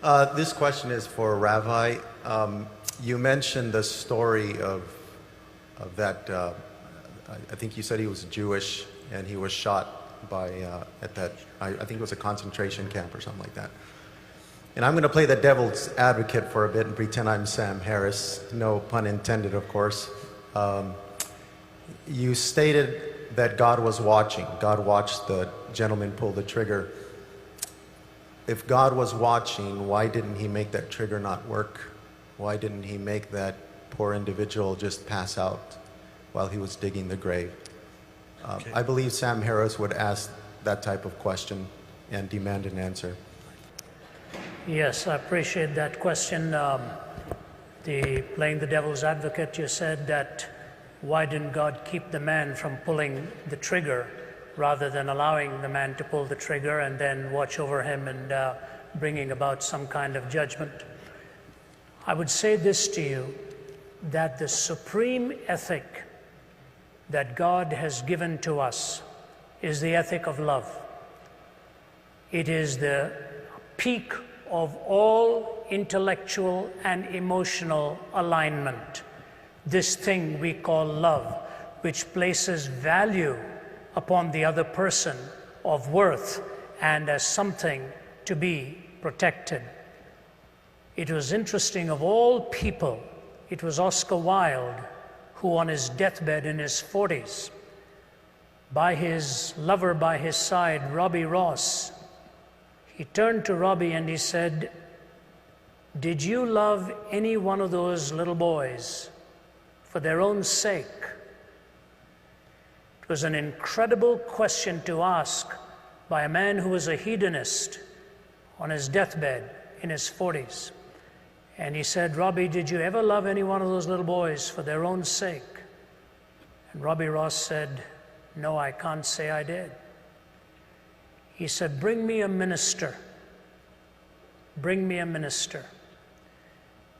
This question is for Rabbi. You mentioned the story of that. I think you said he was Jewish and he was shot by at that. I think it was a concentration camp or something like that. And I'm going to play the devil's advocate for a bit and pretend I'm Sam Harris. No pun intended, of course. You stated that God was watching. God watched the gentleman pull the trigger. If God was watching, why didn't he make that trigger not work? Why didn't he make that poor individual just pass out while he was digging the grave? Okay. I believe Sam Harris would ask that type of question and demand an answer. Yes, I appreciate that question. Playing the devil's advocate, you said that why didn't God keep the man from pulling the trigger rather than allowing the man to pull the trigger and then watch over him and bringing about some kind of judgment? I would say this to you, that the supreme ethic that God has given to us is the ethic of love. It is the peak of all intellectual and emotional alignment. This thing we call love, which places value upon the other person of worth and as something to be protected. It was interesting, of all people, it was Oscar Wilde who, on his deathbed in his 40s, by his lover by his side, Robbie Ross, he turned to Robbie and he said, "Did you love any one of those little boys for their own sake?" It was an incredible question to ask by a man who was a hedonist on his deathbed in his 40s. And he said, "Robbie, did you ever love any one of those little boys for their own sake?" And Robbie Ross said, "No, I can't say I did." He said, "Bring me a minister. Bring me a minister."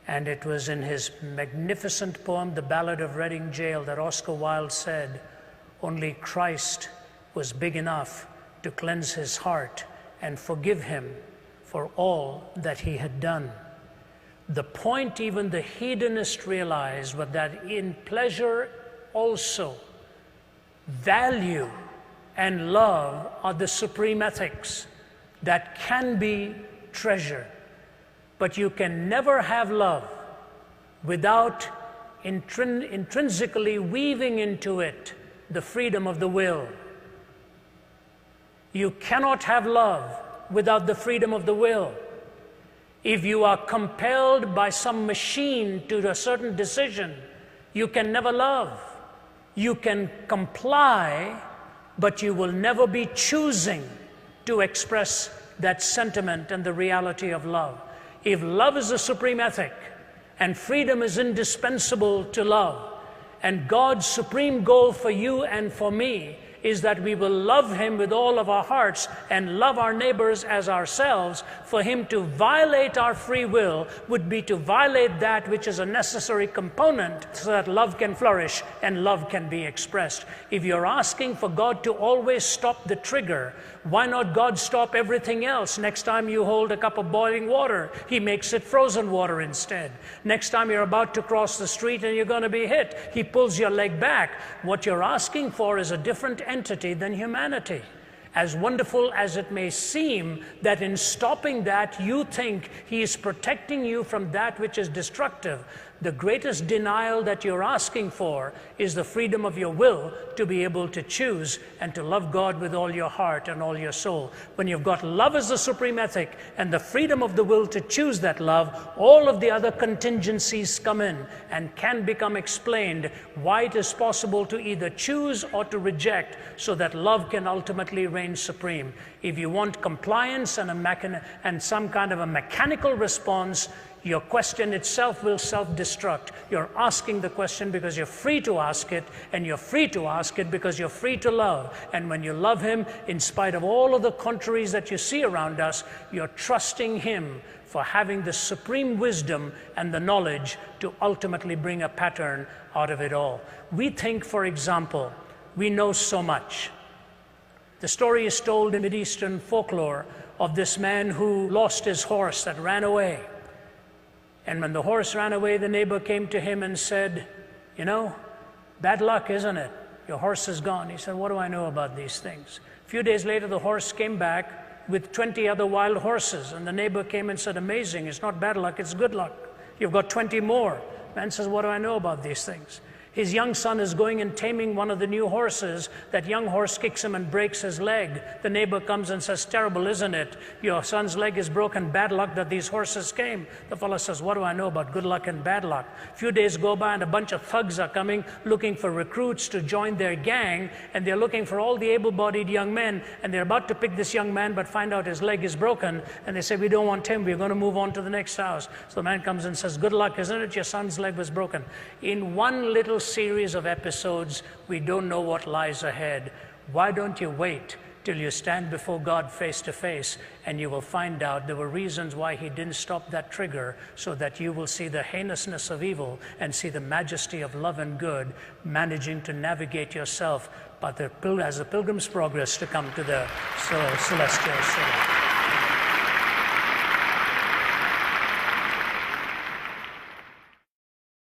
And it was in his magnificent poem, The Ballad of Reading Gaol, that Oscar Wilde said, "Only Christ was big enough to cleanse his heart and forgive him for all that he had done." The point even the hedonist realized was that in pleasure also, value and love are the supreme ethics that can be treasured. But you can never have love without intrinsically weaving into it the freedom of the will. You cannot have love without the freedom of the will. If you are compelled by some machine to a certain decision, you can never love. You can comply, but you will never be choosing to express that sentiment and the reality of love. If love is the supreme ethic, and freedom is indispensable to love, and God's supreme goal for you and for me is that we will love him with all of our hearts and love our neighbors as ourselves, for him to violate our free will would be to violate that which is a necessary component so that love can flourish and love can be expressed. If you're asking for God to always stop the trigger, why not God stop everything else? Next time you hold a cup of boiling water, he makes it frozen water instead. Next time you're about to cross the street and you're going to be hit, he pulls your leg back. What you're asking for is a different entity than humanity. As wonderful as it may seem that in stopping that you think he is protecting you from that which is destructive, the greatest denial that you're asking for is the freedom of your will to be able to choose and to love God with all your heart and all your soul. When you've got love as the supreme ethic and the freedom of the will to choose that love, all of the other contingencies come in and can become explained why it is possible to either choose or to reject so that love can ultimately reign supreme. If you want compliance and some kind of a mechanical response, your question itself will self-destruct. You're asking the question because you're free to ask it, and you're free to ask it because you're free to love. And when you love him, in spite of all of the contraries that you see around us, you're trusting him for having the supreme wisdom and the knowledge to ultimately bring a pattern out of it all. We think, for example, we know so much. The story is told in Mideastern folklore of this man who lost his horse that ran away. And when the horse ran away, the neighbor came to him and said, "You know, bad luck, isn't it? Your horse is gone." He said, "What do I know about these things?" A few days later, the horse came back with 20 other wild horses. And the neighbor came and said, "Amazing, it's not bad luck, it's good luck. You've got 20 more." Man says, "What do I know about these things?" His young son is going and taming one of the new horses. That young horse kicks him and breaks his leg. The neighbor comes and says, "Terrible, isn't it? Your son's leg is broken. Bad luck that these horses came." The fellow says, "What do I know about good luck and bad luck?" A few days go by and a bunch of thugs are coming looking for recruits to join their gang. And they're looking for all the able-bodied young men. And they're about to pick this young man but find out his leg is broken. And they say, "We don't want him. We're going to move on to the next house." So the man comes and says, "Good luck, isn't it? Your son's leg was broken." In one little series of episodes, we don't know what lies ahead. Why don't you wait till you stand before God face to face, and you will find out there were reasons why he didn't stop that trigger, so that you will see the heinousness of evil and see the majesty of love and good managing to navigate yourself, but as a pilgrim's progress to come to the celestial city.